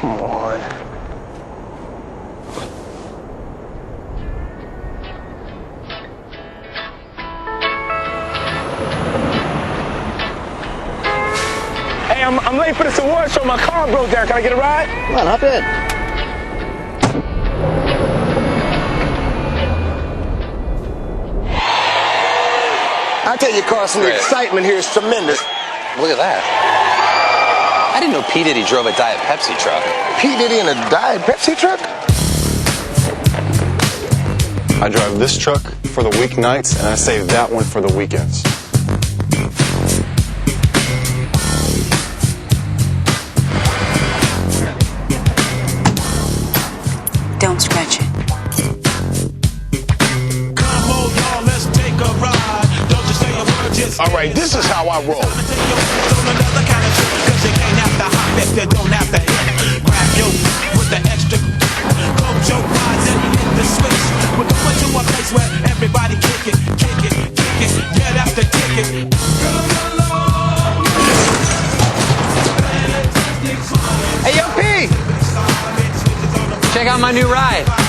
Come on. Hey, I'm late for this award show. My car broke down. Can I get a ride? Come on, hop in. I tell you, Carson, the excitement here is tremendous. Look at that. I didn't know P. Diddy drove a Diet Pepsi truck. P. Diddy in a Diet Pepsi truck? I drive this truck for the weeknights, and I save that one for the weekends. Don't scratch it. Come on, y'all, let's take a ride. Don't just say a word, just All right, this is how I roll. Cause you ain't have to hop if you don't have to hit. Grab you with the extra. Close your eyes and hit the switch. We're going to a place where everybody kick it, kick it, kick it. Yeah, that's the ticket. Hey, yo, P! Check out my new ride.